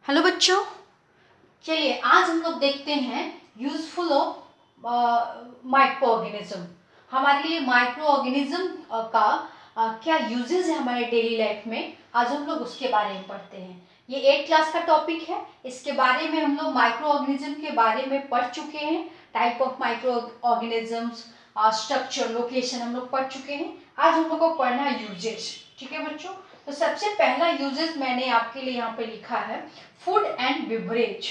Hello बच्चों, चलिए आज हम लोग देखते हैं यूजफुल ऑफ माइक्रो ऑर्गेनिज्म। हमारे लिए माइक्रो ऑर्गेनिज्म का क्या यूजेस है हमारे डेली लाइफ में, आज हम लोग उसके बारे में पढ़ते हैं। ये 8th क्लास का टॉपिक है। इसके बारे में हम लोग माइक्रो ऑर्गेनिज्म के बारे में पढ़ चुके हैं। Type of micro organisms, structure, location हम लोग पढ़ चुके हैं। आज हम लोग को पढ़ना है यूजेज। ठीक है बच्चों, तो सबसे पहला यूजेस मैंने आपके लिए यहाँ पे लिखा है फूड एंड बिवरेज।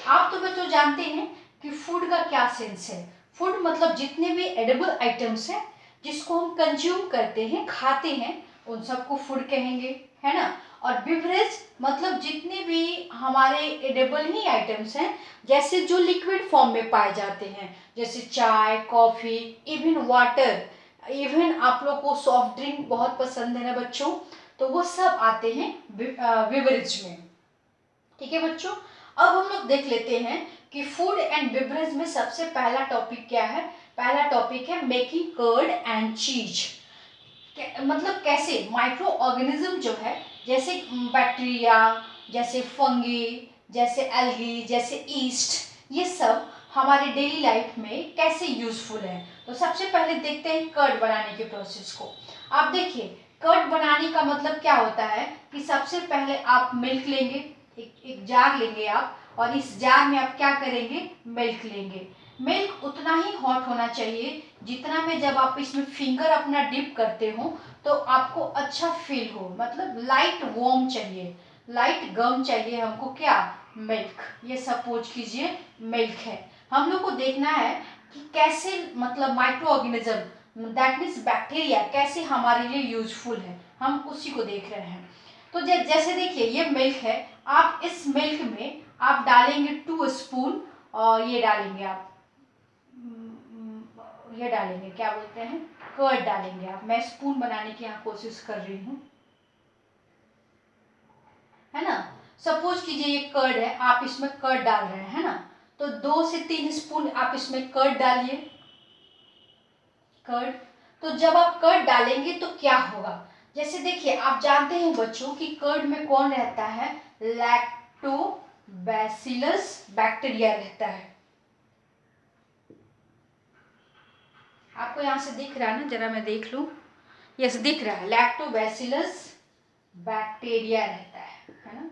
आप तो बच्चों जानते हैं कि फूड का क्या सेंस है। फूड मतलब जितने भी एडिबल आइटम्स हैं जिसको हम कंज्यूम करते हैं, खाते हैं, उन सबको फूड कहेंगे, है ना। और बिवरेज मतलब जितने भी हमारे एडिबल ही आइटम्स हैं, जैसे जो लिक्विड फॉर्म में पाए जाते हैं, जैसे चाय, कॉफी, इवन वाटर, इवन आप लोग को सॉफ्ट ड्रिंक बहुत पसंद है ना बच्चों, तो वो सब आते हैं बिवरेज में। ठीक है बच्चों, अब हम लोग देख लेते हैं कि फूड एंड बिवरेज में सबसे पहला टॉपिक क्या है। पहला टॉपिक है मेकिंग कर्ड एंड चीज। मतलब कैसे माइक्रो ऑर्गेनिज्म जो है, जैसे बैक्टीरिया, जैसे फंगी, जैसे एल्गी, जैसे ईस्ट, ये सब हमारे डेली लाइफ में कैसे यूजफुल है। तो सबसे पहले देखते हैं कर्ड बनाने के प्रोसेस को। आप देखिए, कर्ड बनाने का मतलब क्या होता है कि सबसे पहले आप मिल्क लेंगे, एक जार लेंगे आप, और इस जार में आप क्या करेंगे, मिल्क लेंगे। मिल्क उतना ही हॉट होना चाहिए जितना में जब आप इसमें फिंगर अपना डिप करते हो तो आपको अच्छा फील हो, मतलब लाइट वार्म चाहिए, लाइट गर्म चाहिए हमको। क्या, मिल्क। ये सपोज कीजिए मिल्क है। हम लोग को देखना है कि कैसे, मतलब micro organism that means bacteria कैसे हमारे लिए यूजफुल है, हम उसी को देख रहे हैं। तो जैसे देखिए ये मिल्क है, आप इस मिल्क में आप डालेंगे 2 स्पून, और ये डालेंगे आप, ये डालेंगे, क्या बोलते हैं, कर्ड डालेंगे आप। मैं स्पून बनाने की यहाँ कोशिश कर रही हूँ, है ना। सपोज कीजिए ये कर्ड है, आप इसमें कर्ड डाल रहे हैं, है ना। तो 2 से 3 स्पून आप इसमें कर्ड डालिए, कर्ड। तो जब आप कर्ड डालेंगे तो क्या होगा, जैसे देखिए आप जानते हैं बच्चों कि कर्ड में कौन रहता है, लैक्टोबैसिलस बैक्टीरिया रहता है। आपको यहाँ से दिख रहा है ना, जरा मैं देख लूं। यस, दिख रहा है, लैक्टोबैसिलस बैक्टीरिया रहता है ना।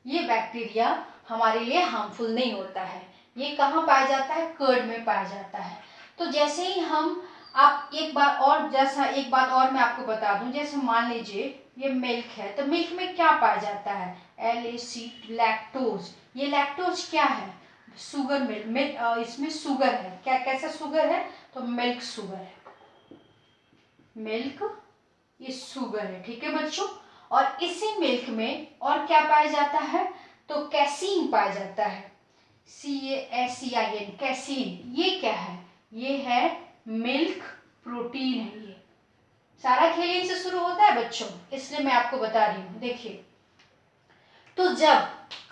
ये बैक्टीरिया हमारे लिए हार्मफुल नहीं होता है। ये कहाँ पाया जाता है, कर्ड में पाया जाता है। तो जैसे ही हम, आप एक बार और, जैसा एक बात और मैं आपको बता दूं, जैसे मान लीजिए ये मिल्क है, तो मिल्क में क्या पाया जाता है, LAC, लैक्टोज। ये लैक्टोज क्या है, शुगर। मिल्क इसमें शुगर है, क्या, कैसा शुगर है, तो मिल्क शुगर है, मिल्क ये शुगर है। ठीक है बच्चों, और इसी मिल्क में और क्या पाया जाता है, तो कैसीन पाया जाता है, CASEIN, कैसीन। ये क्या है, ये है मिल्क प्रोटीन है। ये सारा खेल इनसे शुरू होता है बच्चों, इसलिए मैं आपको बता रही हूँ। देखिए, तो जब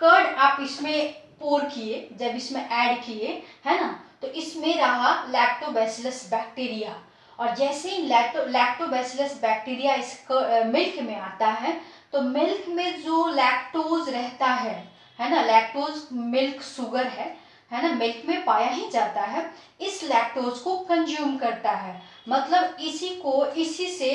कर्ड आप इसमें पोर किए, जब इसमें ऐड किए, है ना, तो इसमें रहा लैक्टोबैसिलस बैक्टीरिया। और जैसे ही लैक्टोबैसिलस बैक्टीरिया इस मिल्क में आता है, तो मिल्क में जो लैक्टोज रहता है ना, लैक्टोज मिल्क शुगर है ना, मिल्क में पाया ही जाता है। इस लैक्टोज को कंज्यूम करता है, मतलब इसी से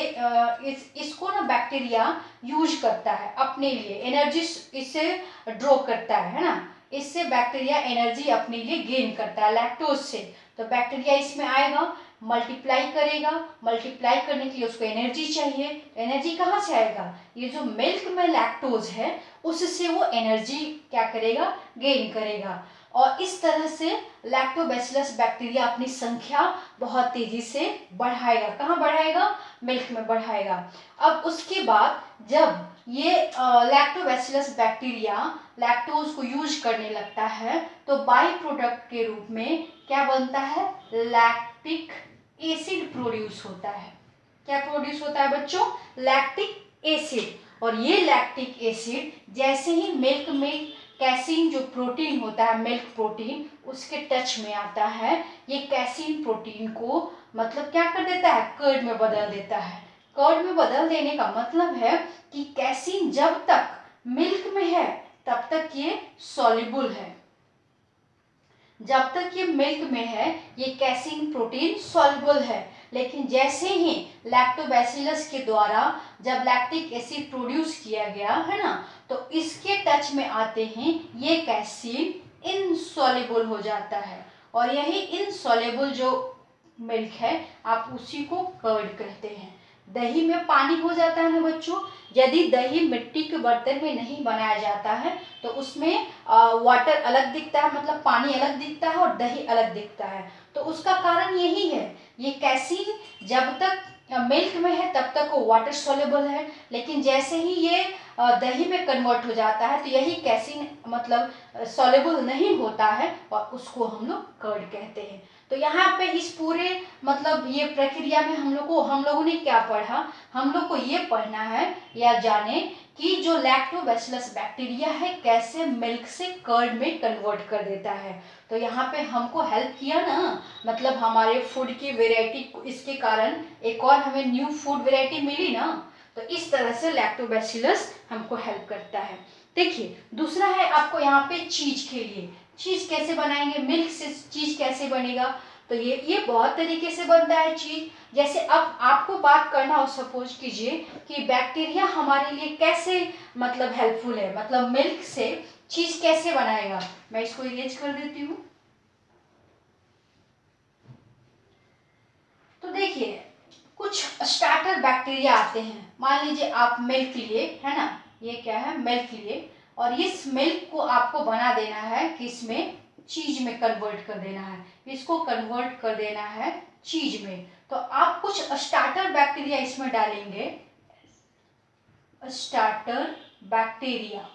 इसको ना बैक्टीरिया यूज करता है अपने लिए, एनर्जी इससे ड्रॉ करता है ना। इससे बैक्टीरिया एनर्जी अपने लिए गेन करता है लैक्टोज से। तो बैक्टीरिया इसमें आएगा, मल्टीप्लाई करेगा, मल्टीप्लाई करने के लिए उसको एनर्जी चाहिए। एनर्जी कहाँ से आएगा, ये जो मिल्क में लैक्टोज है उससे वो एनर्जी क्या करेगा, गेन करेगा। और इस तरह से लैक्टोबैसिलस बैक्टीरिया अपनी संख्या बहुत तेजी से बढ़ाएगा। कहाँ बढ़ाएगा, मिल्क में बढ़ाएगा। अब उसके बाद जब ये लैक्टोबैसिलस बैक्टीरिया लैक्टोज को यूज करने लगता है, तो बाई प्रोडक्ट के रूप में क्या बनता है, लैक्टिक एसिड प्रोड्यूस होता है। क्या प्रोड्यूस होता है बच्चों, लैक्टिक एसिड। और ये लैक्टिक एसिड जैसे ही मिल्क में कैसीन जो प्रोटीन होता है, मिल्क प्रोटीन, उसके टच में आता है, ये कैसीन प्रोटीन को मतलब क्या कर देता है, कर्ड में बदल देता है। कर्ड में बदल देने का मतलब है कि कैसीन जब तक मिल्क में है तब तक ये सॉल्युबल है, जब तक ये मिल्क में है ये कैसीन प्रोटीन सॉल्युबल है। लेकिन जैसे ही लैक्टोबैसिलस के द्वारा जब लैक्टिक एसिड प्रोड्यूस किया गया है ना, तो इसके टच में आते हैं ये कैसीन इनसॉल्युबल हो जाता है, और यही इनसॉल्युबल जो मिल्क है आप उसी को कर्ड कहते हैं। दही में पानी हो जाता है ना बच्चों, यदि दही मिट्टी के बर्तन में नहीं बनाया जाता है तो उसमें वाटर अलग दिखता है, मतलब पानी अलग दिखता है और दही अलग दिखता है। तो उसका कारण यही है, ये कैसीन जब तक मिल्क में है तब तक वो वाटर सॉल्युबल है, लेकिन जैसे ही ये दही में कन्वर्ट हो जाता है तो यही कैसीन मतलब सॉल्युबल नहीं होता है और उसको हम लोग कर्ड कहते हैं। तो यहाँ पे इस पूरे मतलब ये प्रक्रिया में हम लोगों ने क्या पढ़ा, हम लोग को ये पढ़ना है या जाने कि जो लैक्टोबैसिलस बैक्टीरिया है कैसे मिल्क से कर्ड में कन्वर्ट कर देता है। तो यहाँ पे हमको हेल्प किया ना, मतलब हमारे फूड की वेराइटी इसके कारण एक और हमें न्यू फूड वेराइटी मिली ना, तो इस तरह से लैक्टोबैसिलस हमको हेल्प करता है। देखिए दूसरा है आपको यहाँ पे चीज के लिए, चीज कैसे बनाएंगे, मिल्क से चीज कैसे बनेगा, तो ये बहुत तरीके से बनता है चीज। जैसे अब आपको बात करना हो, सपोज कीजिए कि बैक्टीरिया हमारे लिए कैसे मतलब हेल्पफुल है, मतलब मिल्क से चीज कैसे बनाएगा। मैं इसको इरेज कर देती हूँ। तो देखिए कुछ स्टार्टर बैक्टीरिया आते हैं, मान लीजिए आप मिल्क लिए है ना, ये क्या है मिल्क लिए, और इस मिल्क को आपको बना देना है किसमें, चीज में कन्वर्ट कर देना है, इसको कन्वर्ट कर देना है चीज में। तो आप कुछ स्टार्टर बैक्टीरिया इसमें डालेंगे, स्टार्टर बैक्टीरिया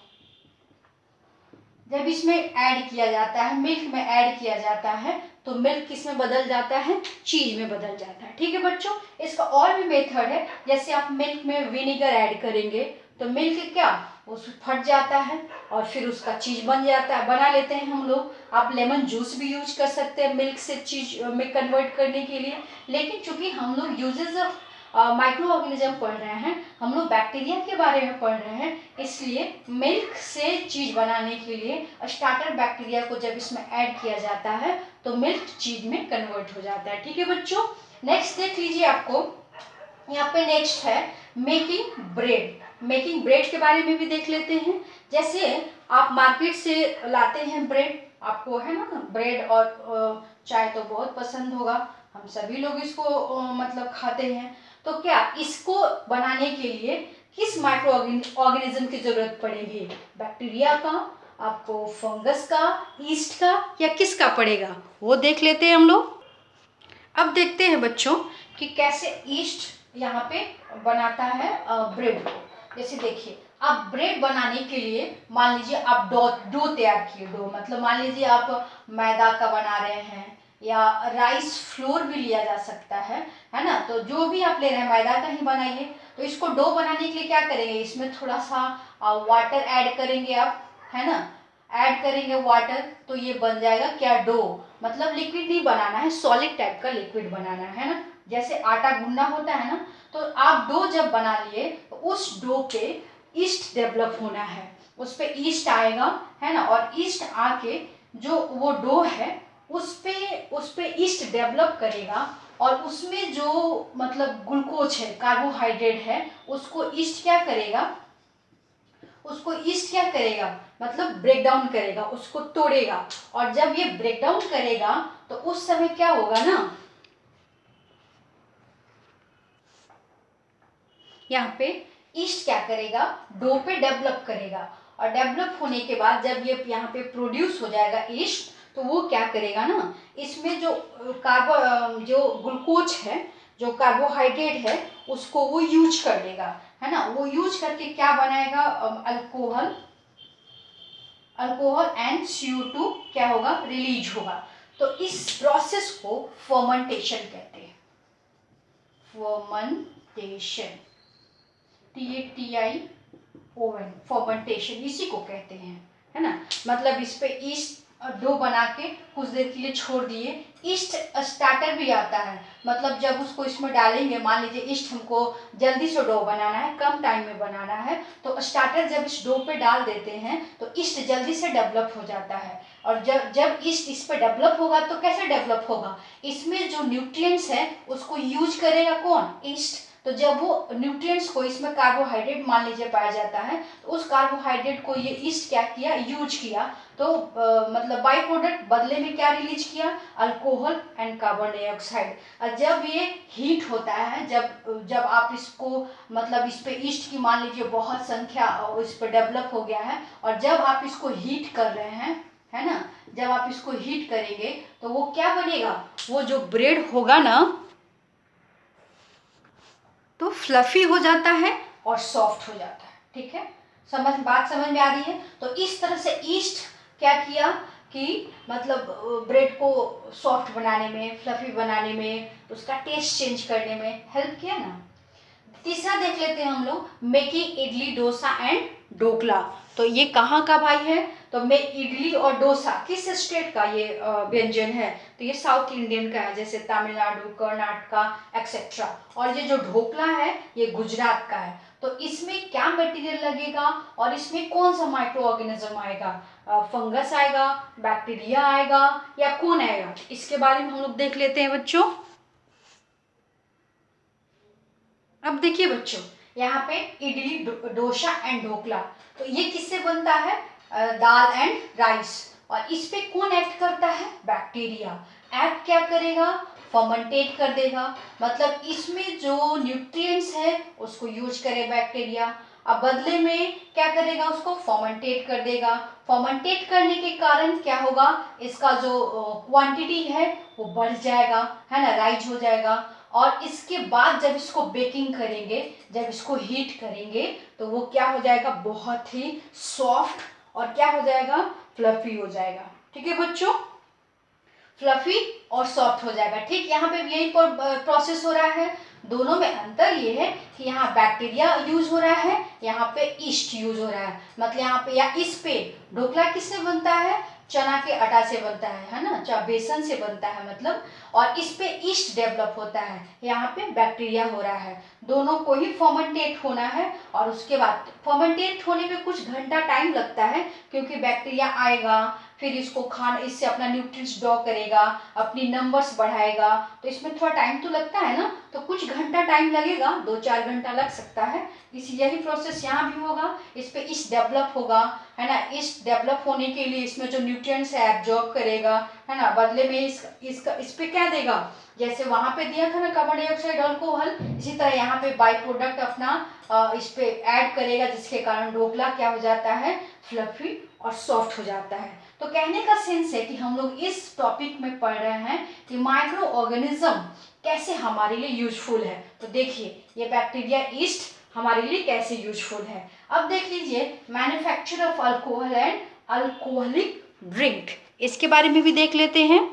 जब इसमें ऐड किया जाता है, मिल्क में ऐड किया जाता है, तो मिल्क किसमें बदल जाता है, चीज में बदल जाता है। ठीक है बच्चों, इसका और भी मेथड है, जैसे आप मिल्क में विनेगर ऐड करेंगे तो मिल्क क्या उस फट जाता है और फिर उसका चीज बन जाता है, बना लेते हैं हम लोग। आप लेमन जूस भी यूज कर सकते हैं मिल्क से चीज में कन्वर्ट करने के लिए, लेकिन चूंकि हम लोग यूजेस ऑफ माइक्रो ऑर्गेनिज्म पढ़ रहे हैं, हम लोग बैक्टीरिया के बारे में पढ़ रहे हैं, इसलिए मिल्क से चीज बनाने के लिए स्टार्टर बैक्टीरिया को जब इसमें ऐड किया जाता है तो मिल्क चीज में कन्वर्ट हो जाता है। ठीक है बच्चों, नेक्स्ट देख लीजिए, आपको यहाँ पे नेक्स्ट है मेकिंग ब्रेड। मेकिंग ब्रेड के बारे में भी देख लेते हैं। जैसे आप मार्केट से लाते हैं ब्रेड, आपको है ना ब्रेड और चाय तो बहुत पसंद होगा, हम सभी लोग इसको मतलब खाते हैं। तो क्या इसको बनाने के लिए किस माइक्रो ऑर्गेनिज्म की जरूरत पड़ेगी, बैक्टीरिया का, आपको फंगस का, ईस्ट का, या किसका पड़ेगा, वो देख लेते हैं हम लोग। अब देखते हैं बच्चों कि कैसे ईस्ट यहाँ पे बनाता है ब्रेड को। जैसे देखिए आप ब्रेड बनाने के लिए मान लीजिए आप डो तैयार किए, डो मतलब मान लीजिए आप मैदा का बना रहे हैं या राइस फ्लोर भी लिया जा सकता है ना, तो जो भी आप ले रहे हैं मैदा का ही बनाइए। तो इसको डो बनाने के लिए क्या करेंगे, इसमें थोड़ा सा वाटर ऐड करेंगे आप, है ना, ऐड करेंगे वाटर, तो ये बन जाएगा क्या डो, मतलब लिक्विड नहीं बनाना है, सॉलिड टाइप का लिक्विड बनाना है ना, जैसे आटा गूंदना होता है ना। तो आप डो जब बना लिए तो उस डो पे ईस्ट डेवलप होना है, उस पे ईस्ट आएगा है ना, और ईस्ट आके जो वो डो है उस पे ईस्ट डेवलप करेगा, और उसमें जो मतलब ग्लूकोज है, कार्बोहाइड्रेट है, उसको ईस्ट क्या करेगा, उसको ईस्ट क्या करेगा मतलब ब्रेक डाउन करेगा, उसको तोड़ेगा, और जब ये ब्रेक डाउन करेगा तो उस समय क्या होगा ना, यहाँ पे ईस्ट क्या करेगा, डो पे डेवलप करेगा, और डेवलप होने के बाद जब ये यहाँ पे प्रोड्यूस हो जाएगा ईस्ट, तो वो क्या करेगा ना, इसमें जो जो ग्लूकोज है, जो कार्बोहाइड्रेट है, उसको वो यूज कर लेगा, है ना, वो यूज करके क्या बनाएगा, अल्कोहल, अल्कोहल एंड CO2 क्या होगा, रिलीज होगा। तो इस प्रोसेस को फर्मेंटेशन कहते हैं, फर्मेंटेशन, TATI ओवन, फर्मेंटेशन इसी को कहते हैं, है ना, मतलब इस पे ईस्ट डो बना के कुछ देर के लिए छोड़ दिए। ईस्ट स्टार्टर भी आता है, मतलब जब उसको इसमें डालेंगे, मान लीजिए ईस्ट हमको जल्दी से डो बनाना है, कम टाइम में बनाना है, तो स्टार्टर जब इस डो पे डाल देते हैं तो ईस्ट जल्दी से डेवलप हो जाता है। और जब जब ईस्ट इस पे डेवलप होगा तो कैसे डेवलप होगा, इसमें जो न्यूट्रिएंट्स है उसको यूज करेगा कौन, ईस्ट। तो जब वो न्यूट्रिएंट्स को, इसमें कार्बोहाइड्रेट मान लीजिए पाया जाता है, तो उस कार्बोहाइड्रेट को ये ईस्ट क्या किया, यूज किया। तो मतलब बाई प्रोडक्ट बदले में क्या रिलीज किया, अल्कोहल एंड कार्बन डाइऑक्साइड। और जब ये हीट होता है, जब जब आप इसको मतलब इस पे ईस्ट की मान लीजिए बहुत संख्या इस पर डेवलप हो गया है, और जब आप इसको हीट कर रहे हैं, है ना, जब आप इसको हीट करेंगे तो वो क्या बनेगा, वो जो ब्रेड होगा ना तो फ्लफी हो जाता है और सॉफ्ट हो जाता है। ठीक है, बात समझ में आ रही है। तो इस तरह से ईस्ट क्या किया कि मतलब ब्रेड को सॉफ्ट बनाने में, फ्लफी बनाने में, उसका टेस्ट चेंज करने में हेल्प किया ना। तीसरा देख लेते हैं हम लोग, मेकिंग इडली डोसा एंड ढोकला। तो ये कहाँ का भाई है, तो मैं इडली और डोसा किस स्टेट का ये व्यंजन है, तो ये साउथ इंडियन का है, जैसे तमिलनाडु, कर्नाटका एक्सेट्रा। और ये जो ढोकला है ये गुजरात का है। तो इसमें क्या मटेरियल लगेगा और इसमें कौन सा माइक्रो ऑर्गेनिज्म आएगा, फंगस आएगा, बैक्टीरिया आएगा, या कौन आएगा, इसके बारे में हम लोग देख लेते हैं बच्चों। अब देखिए बच्चों, यहाँ पे इडली डोसा एंड ढोकला, तो ये किससे बनता है, दाल एंड राइस। और इस पे कौन एक्ट करता है, बैक्टीरिया। एक्ट क्या करेगा, फर्मेंटेट कर देगा, मतलब इसमें जो न्यूट्रिएंट्स है उसको यूज करे बैक्टीरिया। अब बदले में क्या करेगा, उसको फर्मेंटेट कर देगा। फर्मेंटेट करने के कारण क्या होगा, इसका जो क्वांटिटी है वो बढ़ जाएगा, है ना, राइज हो जाएगा। और इसके बाद जब इसको बेकिंग करेंगे, जब इसको हीट करेंगे, तो वो क्या हो जाएगा, बहुत ही सॉफ्ट और क्या हो जाएगा, फ्लफी हो जाएगा। ठीक है बच्चों, फ्लफी और सॉफ्ट हो जाएगा। ठीक, यहाँ पे यही प्रोसेस हो रहा है। दोनों में अंतर ये है कि यहाँ बैक्टीरिया यूज हो रहा है, यहाँ पे ईस्ट यूज हो रहा है। मतलब यहाँ पे या इस पे ढोकला किससे बनता है, चना के आटा से बनता है ना, बेसन से बनता है मतलब। और इस पे ईस्ट डेवलप होता है, यहाँ पे बैक्टीरिया हो रहा है। दोनों को ही फर्मेंटेट होना है, और उसके बाद फर्मेंटेट होने में कुछ घंटा टाइम लगता है, क्योंकि बैक्टीरिया आएगा, फिर इसको खाना, इससे अपना न्यूट्रिएंट्स ड्रॉ करेगा, अपनी नंबर्स बढ़ाएगा, तो इसमें थोड़ा टाइम तो लगता है ना, तो कुछ घंटा टाइम लगेगा, 2-4 घंटा लग सकता है। इसी यही प्रोसेस यहाँ भी होगा, इस पे ईस्ट डेवलप होगा, है ना। ईस्ट डेवलप होने के लिए इसमें जो न्यूट्रिएंट्स है एब्जॉर्ब करेगा, है ना, बदले में इस पे क्या देगा, जैसे वहां पे दिया था ना कार्बन डाइऑक्साइड, अल्कोहल, इसी तरह यहाँ पे बाई प्रोडक्ट अपना इस पे ऐड करेगा, जिसके कारण ढोकला क्या हो जाता है, फ्लफी और सॉफ्ट हो जाता है। तो कहने का सेंस है कि हम लोग इस टॉपिक में पढ़ रहे हैं कि माइक्रो ऑर्गेनिज्म कैसे हमारे लिए यूजफुल है। तो देखिए ये बैक्टीरिया ईस्ट हमारे लिए कैसे यूजफुल है। अब देख लीजिए, manufacture of alcohol and alcoholic drink, इसके बारे में भी देख लेते हैं।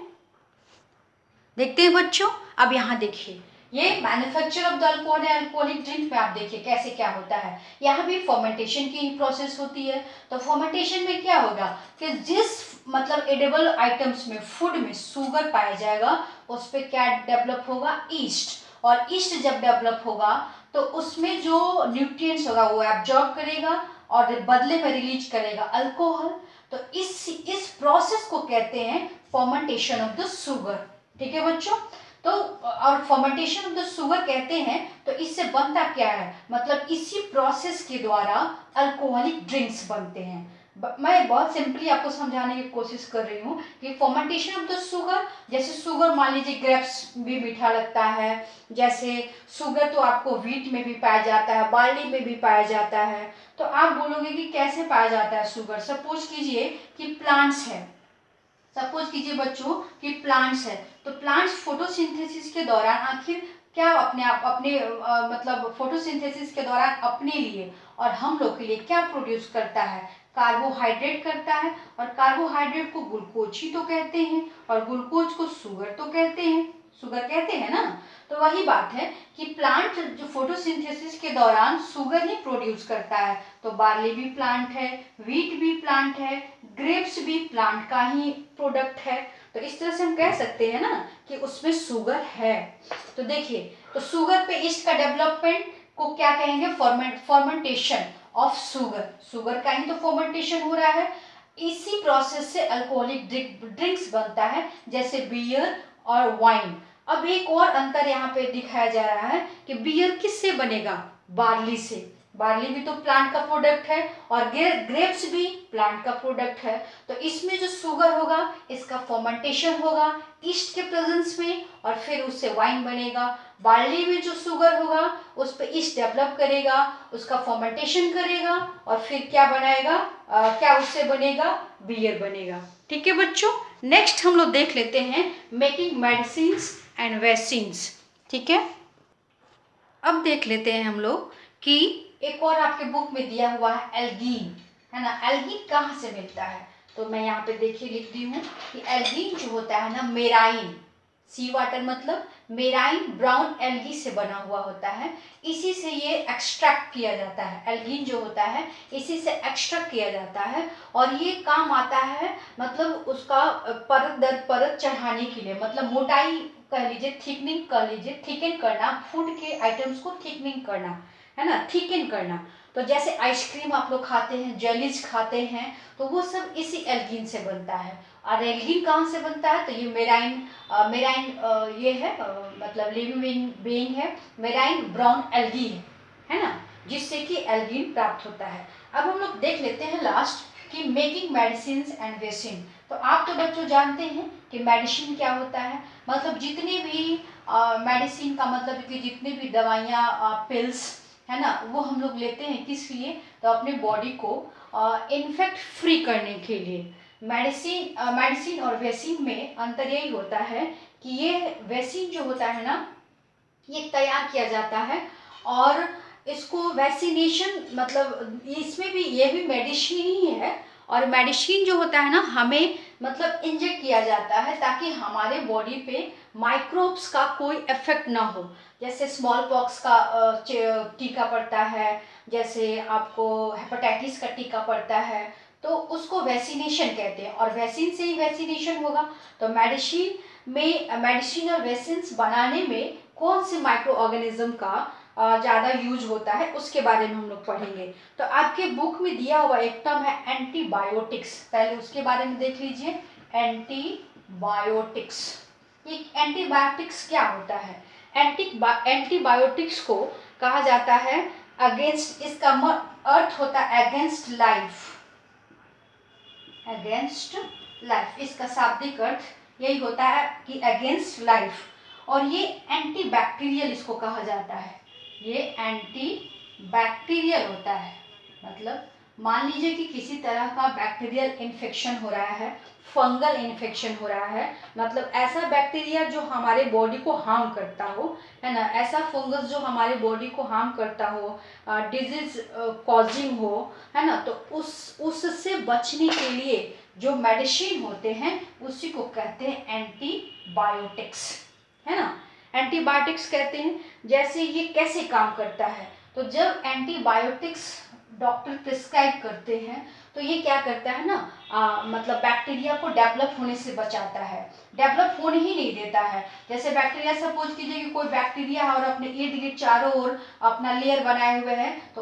देखते हैं बच्चों, अब यहाँ देखिए, ये manufacture of the alcohol and alcoholic drink में आप देखिए कैसे क्या होता है। यहाँ भी फर्मेंटेशन की प्रोसेस होती है। तो फर्मेंटेशन में क्या होगा कि जिस मतलब एडेबल आइटम्स में, फूड में शुगर पाया जाएगा, उस पर क्या डेवलप होगा, ईस्ट। और ईस्ट जब डेवलप होगा तो उसमें जो न्यूट्रिएंट्स होगा वो एब्जॉर्ब करेगा और बदले में रिलीज करेगा अल्कोहल। तो इस प्रोसेस को कहते हैं फर्मेंटेशन ऑफ द शुगर। ठीक है बच्चों, तो और फर्मेंटेशन ऑफ द शुगर कहते हैं, तो इससे बनता क्या है, मतलब इसी प्रोसेस के द्वारा अल्कोहलिक ड्रिंक्स बनते हैं। मैं बहुत सिंपली आपको समझाने की कोशिश कर रही हूँ कि फर्मेंटेशन ऑफ द शुगर, जैसे शुगर मान लीजिए ग्रेप्स भी मीठा लगता है, जैसे शुगर तो आपको व्हीट में भी पाया जाता है, बार्ली में भी पाया जाता है। तो आप बोलोगे कि कैसे पाया जाता है शुगर, सपोज कीजिए कि प्लांट्स है, सपोज कीजिए बच्चों कि प्लांट्स है, तो प्लांट्स फोटोसिंथेसिस के दौरान आखिर क्या अपने आप अपने मतलब फोटोसिंथेसिस के दौरान अपने लिए और हम लोग के लिए क्या प्रोड्यूस करता है, कार्बोहाइड्रेट करता है। और कार्बोहाइड्रेट को ग्लूकोज ही तो कहते हैं, और ग्लूकोज को शुगर तो कहते हैं। शुगर कहते हैं ना। तो वही बात है कि प्लांट जो फोटोसिंथेसिस के दौरान शुगर ही प्रोड्यूस करता है। तो बार्ली भी प्लांट है, व्हीट भी प्लांट है, ग्रेप्स भी प्लांट का ही प्रोडक्ट है। तो इस तरह से हम कह सकते हैं ना कि उसमें शुगर है। तो देखिए, तो शुगर पे ईस्ट का डेवलपमेंट को क्या कहेंगे, फॉर्मेंटेशन ऑफ शुगर। शुगर का ही तो फॉर्मेंटेशन हो रहा है। इसी प्रोसेस से अल्कोहलिक ड्रिंक्स बनता है, जैसे बियर और वाइन। अब एक और अंतर यहाँ पे दिखाया जा रहा है कि बियर किससे बनेगा, बार्ली से। बार्ली भी तो प्लांट का प्रोडक्ट है और ग्रेप्स भी प्लांट का प्रोडक्ट है। तो इसमें जो शुगर होगा इसका फर्मेंटेशन होगा ईस्ट के प्रेजेंस में और फिर उससे वाइन बनेगा। बार्ली में जो शुगर होगा उस पर ईस्ट डेवलप करेगा, उसका फर्मेंटेशन करेगा और फिर क्या बनाएगा, क्या उससे बनेगा, बियर बनेगा। ठीक है बच्चों, नेक्स्ट हम लोग देख लेते हैं मेकिंग मेडिसिन्स एंड वैक्सीन्स। ठीक है, अब देख लेते हैं हम लोग कि एक और आपके बुक में दिया हुआ है एल्गीन, है ना। एल्गीन कहाँ से मिलता है, तो मैं यहाँ पे देखिए लिख दी हूँ कि एल्गीन जो होता है ना, मेराइन, सी वाटर मतलब मेराइन ब्राउन एल्गी से बना हुआ होता है। इसी से ये एक्सट्रैक्ट किया जाता है। एल्गीन जो होता है इसी से एक्सट्रैक्ट किया जाता है और ये काम आता है, मतलब उसका परत दर परत चढ़ाने के लिए, मतलब मोटाई कह लीजिए, थिकनिंग कह लीजिए, थिकन करना, फूड के आइटम्स को थिकनिंग करना, है ना, थिकन करना। तो जैसे आइसक्रीम आप लोग खाते हैं, जेलीज खाते हैं, तो वो सब इसी एल्गीन से बनता है। और एल्गीन कहाँ से बनता है, तो ये मेराइन ये है, मतलब लिविंग बीइंग है, मेराइन ब्राउन एल्गी है ना, जिससे कि एल्गीन प्राप्त होता है। अब हम लोग देख लेते हैं लास्ट कि मेकिंग मेडिसिन एंड वैक्सीन। तो आप तो बच्चों जानते हैं कि मेडिसिन क्या होता है, मतलब जितने भी मेडिसिन का मतलब कि जितनी भी दवाइयाँ, पिल्स, है ना, वो हम लोग लेते हैं किस लिए, तो अपने बॉडी को इन्फेक्ट फ्री करने के लिए। मेडिसिन और वैक्सीन में अंतर यही होता है कि ये वैक्सीन जो होता है ना, ये तैयार किया जाता है और इसको वैक्सीनेशन, मतलब इसमें भी ये भी मेडिसिन ही है। और मेडिसिन जो होता है ना, हमें मतलब इंजेक्ट किया जाता है ताकि हमारे बॉडी पे माइक्रोब्स का कोई इफेक्ट ना हो। जैसे स्मॉल पॉक्स का टीका पड़ता है, जैसे आपको हेपेटाइटिस का टीका पड़ता है, तो उसको वैक्सीनेशन कहते हैं और वैक्सीन से ही वैक्सीनेशन होगा। तो मेडिसिन और वैक्सीन बनाने में कौन से माइक्रो ऑर्गेनिज्म का ज़्यादा यूज होता है उसके बारे में हम लोग पढ़ेंगे। तो आपके बुक में दिया हुआ एक टर्म है एंटीबायोटिक्स, पहले उसके बारे में देख लीजिए। एंटीबायोटिक्स, ये एंटीबायोटिक्स क्या होता है, एंटीबायोटिक्स को कहा जाता है अगेंस्ट, इसका अर्थ होता है अगेंस्ट लाइफ, अगेंस्ट लाइफ, इसका शाब्दिक अर्थ यही होता है कि अगेंस्ट लाइफ। और ये एंटी बैक्टीरियल इसको कहा जाता है, ये एंटी बैक्टीरियल होता है। मतलब मान लीजिए कि किसी तरह का बैक्टीरियल इन्फेक्शन हो रहा है, फंगल इन्फेक्शन हो रहा है, मतलब ऐसा बैक्टीरिया जो हमारे बॉडी को हार्म करता हो, है ना, ऐसा फंगस जो हमारे बॉडी को हार्म करता हो, डिजीज कॉजिंग हो, है ना, तो उससे बचने के लिए जो मेडिसिन होते हैं उसी को कहते हैं एंटीबायोटिक्स, है ना, एंटीबायोटिक्स कहते हैं। जैसे ये कैसे काम करता है, तो जब एंटीबायोटिक्स डॉक्टर प्रिस्क्राइब करते हैं तो ये क्या करता है ना, मतलब बैक्टीरिया को डेवलप होने से बचाता है, डेवलप होने ही नहीं देता है। जैसे बैक्टीरिया, सपोज कीजिए कि कोई बैक्टीरिया है और अपने इर्द गिर्द चारों ओर अपना लेयर बनाए हुए है, तो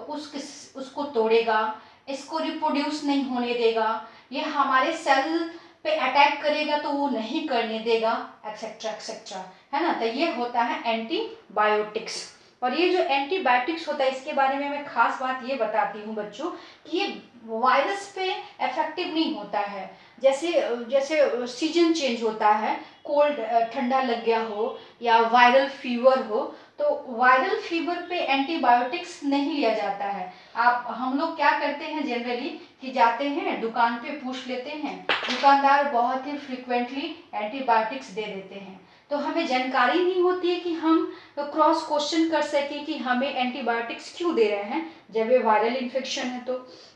उसको तोड़ेगा, इसको रिप्रोड्यूस नहीं होने देगा, ये हमारे सेल पे अटैक करेगा तो वो नहीं करने देगा, एक्सेट्रा एक्सेट्रा, है ना। तो ये होता है एंटीबायोटिक्स। और ये जो एंटीबायोटिक्स होता है इसके बारे में मैं खास बात ये बताती हूँ बच्चों कि ये वायरस पे इफेक्टिव नहीं होता है। जैसे जैसे सीजन चेंज होता है, कोल्ड ठंडा लग गया हो या वायरल फीवर हो, तो वायरल फीवर पे एंटीबायोटिक्स नहीं लिया जाता है। हम लोग क्या करते हैं जनरली कि जाते हैं दुकान पे, पूछ लेते हैं, दुकानदार बहुत ही फ्रिक्वेंटली एंटीबायोटिक्स दे देते हैं। तो हमें जानकारी नहीं होती है कि हम क्रॉस क्वेश्चन कर सकें कि हमें एंटीबायोटिक्स क्यों दे रहे हैं जब ये वायरल इन्फेक्शन है।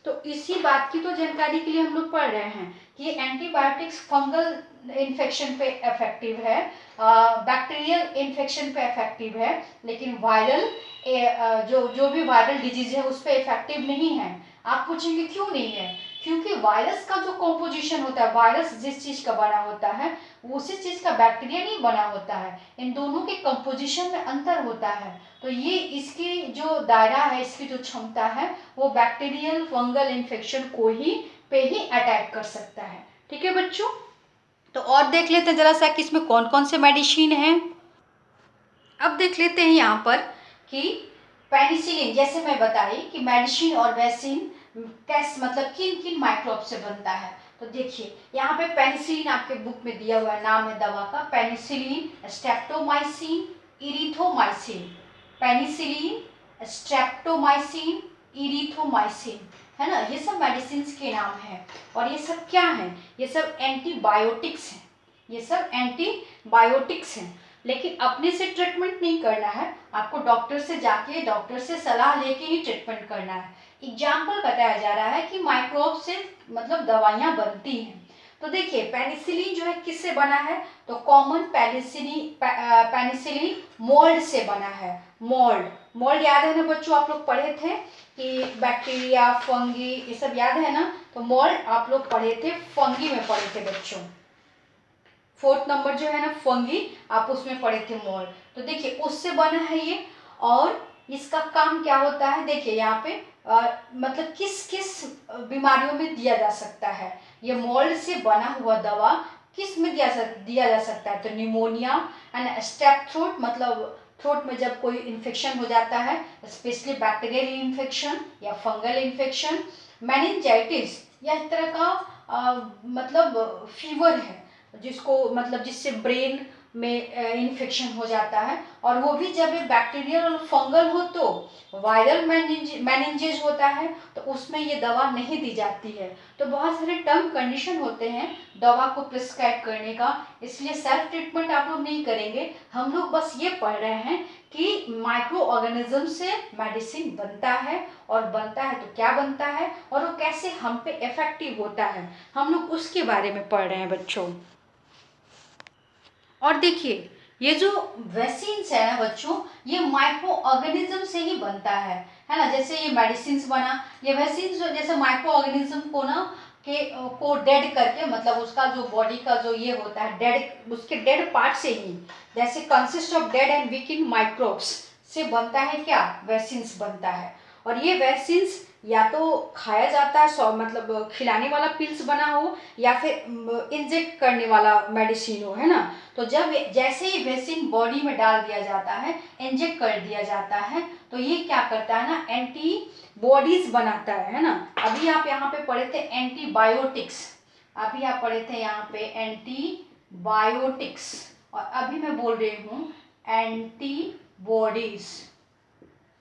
तो इसी बात की तो जानकारी के लिए हम लोग पढ़ रहे हैं कि एंटीबायोटिक्स फंगल इन्फेक्शन पे इफेक्टिव है, बैक्टीरियल इन्फेक्शन पे इफेक्टिव है, लेकिन वायरल जो भी वायरल डिजीज है उस पर इफेक्टिव नहीं है। आप पूछेंगे क्यों नहीं है? क्योंकि वायरस का जो कॉम्पोजिशन होता है, वायरस जिस चीज का बना होता है उसी चीज का बैक्टीरिया नहीं बना होता है, इन दोनों के कंपोजिशन में अंतर होता है। तो ये इसकी जो दायरा है, इसकी जो क्षमता है वो बैक्टीरियल फंगल इन्फेक्शन को ही अटैक कर सकता है। ठीक है बच्चों, तो और देख लेते हैं जरा सा कि इसमें कौन कौन से मेडिसिन हैं। अब देख लेते हैं यहाँ पर कि पेनिसिलिन, जैसे मैं बताई कि मेडिसिन और वैक्सीन कैसे मतलब किन किन माइक्रोब से बनता है। तो देखिए यहाँ पे पेनिसिलिन आपके बुक में दिया हुआ नाम है दवा का, penicillin, streptomycin, erythromycin. Penicillin, streptomycin, erythromycin, है ना, ये सब मेडिसिन के नाम हैं। और ये सब क्या हैं? ये सब एंटीबायोटिक्स हैं, ये सब एंटीबायोटिक्स हैं। लेकिन अपने से ट्रीटमेंट नहीं करना है, आपको डॉक्टर से जाके डॉक्टर से सलाह लेके ही ट्रीटमेंट करना है। एग्जाम्पल बताया जा रहा है कि माइक्रोब से मतलब दवाइयाँ बनती हैं। तो देखिए पेनिसिलिन जो है किससे बना है? तो कॉमन पेनिसिलिन मोल्ड से बना है। मोल्ड याद है ना बच्चों, आप लोग पढ़े थे कि बैक्टीरिया, फंगी, ये सब याद है ना। तो मोल्ड आप लोग पढ़े थे, फंगी में पढ़े थे बच्चों। 4th नंबर जो है ना फंगी, आप उसमें पढ़े थे मोल्ड। तो देखिए उससे बना है ये। और इसका काम क्या होता है? देखिए यहाँ पे मतलब किस किस बीमारियों में दिया जा सकता है। ये मोल्ड से बना हुआ दवा किस में दिया जा सकता है? तो निमोनिया एंड स्टेप थ्रोट, मतलब थ्रोट में जब कोई इन्फेक्शन हो जाता है, स्पेशली बैक्टीरियल इन्फेक्शन या फंगल इन्फेक्शन, मेनिंजाइटिस या इस तरह का मतलब फीवर है जिसको मतलब जिससे ब्रेन में इन्फेक्शन हो जाता है। और वो भी जब बैक्टीरियल और फंगल हो तो वायरल मेनिंजेज होता है, तो उसमें ये दवा नहीं दी जाती है। तो बहुत सारे टर्म कंडीशन होते हैं दवा को प्रिस्क्राइब करने का, इसलिए सेल्फ ट्रीटमेंट आप लोग नहीं करेंगे। हम लोग बस ये पढ़ रहे हैं कि माइक्रो ऑर्गेनिज्म से मेडिसिन बनता है, और बनता है तो क्या बनता है और वो कैसे हम पे इफेक्टिव होता है, हम लोग उसके बारे में पढ़ रहे हैं बच्चों। और देखिए ये जो वैक्सीन्स है ना बच्चों, ये माइक्रो ऑर्गेनिज्म से ही बनता है ना। जैसे ये मेडिसिन बना, ये वैक्सीन जो जैसे माइक्रो ऑर्गेनिज्म को ना को डेड करके, मतलब उसका जो बॉडी का जो ये होता है डेड, उसके डेड पार्ट से ही, जैसे consist of dead and weakening microbes से बनता है क्या? वैक्सीन्स बनता है। और ये वैक्सीन्स या तो खाया जाता है, मतलब खिलाने वाला पिल्स बना हो, या फिर इंजेक्ट करने वाला मेडिसिन हो, है ना। तो जब जैसे ही वैक्सीन बॉडी में डाल दिया जाता है, इंजेक्ट कर दिया जाता है, तो ये क्या करता है ना, एंटीबॉडीज बनाता है ना। अभी आप यहाँ पे पढ़े थे एंटीबायोटिक्स, अभी आप पढ़े थे यहाँ पे एंटीबायोटिक्स, और अभी मैं बोल रही हूँ एंटीबॉडीज,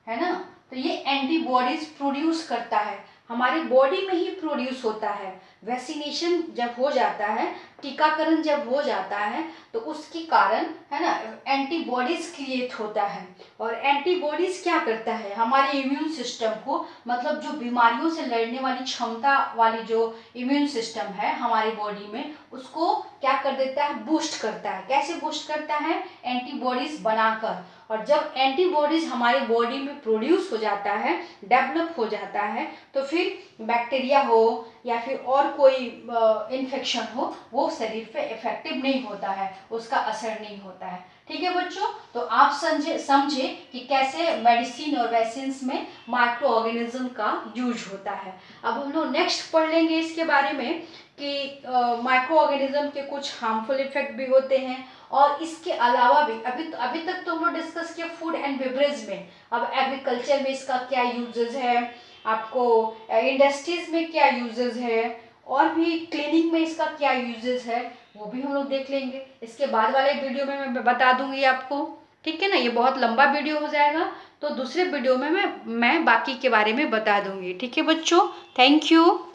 है ना। तो ये एंटीबॉडीज प्रोड्यूस करता है, हमारी बॉडी में ही प्रोड्यूस होता है। वैक्सीनेशन जब हो जाता है, टीकाकरण जब हो जाता है, तो उसके कारण, है ना, एंटीबॉडीज क्रिएट होता है। और एंटीबॉडीज क्या करता है? हमारे इम्यून सिस्टम को, मतलब जो बीमारियों से लड़ने वाली क्षमता वाली जो इम्यून सिस्टम है हमारी बॉडी में, उसको क्या कर देता है? बूस्ट करता है। कैसे बूस्ट करता है? एंटीबॉडीज बनाकर। और जब एंटीबॉडीज हमारी बॉडी में प्रोड्यूस हो जाता है, डेवलप हो जाता है, तो फिर बैक्टीरिया हो या फिर और कोई इन्फेक्शन हो, वो शरीर पे इफेक्टिव नहीं होता है, उसका असर नहीं होता है। ठीक है बच्चों, तो आप समझे कि कैसे मेडिसिन और वैक्सीन में माइक्रो ऑर्गेनिज्म का यूज होता है। अब हम लोग नेक्स्ट पढ़ लेंगे इसके बारे में कि माइक्रो ऑर्गेनिज्म के कुछ हार्मफुल इफेक्ट भी होते हैं, और इसके अलावा भी अभी तक तो हम लोग डिस्कस किया फूड एंड बेवरेज में। अब एग्रीकल्चर में इसका क्या यूजेस है, आपको इंडस्ट्रीज में क्या यूजेस है, और भी क्लीनिंग में इसका क्या यूजेस है, वो भी हम लोग देख लेंगे। इसके बाद वाले वीडियो में मैं बता दूंगी आपको, ठीक है ना। ये बहुत लंबा वीडियो हो जाएगा, तो दूसरे वीडियो में मैं बाकी के बारे में बता दूंगी। ठीक है बच्चों, थैंक यू।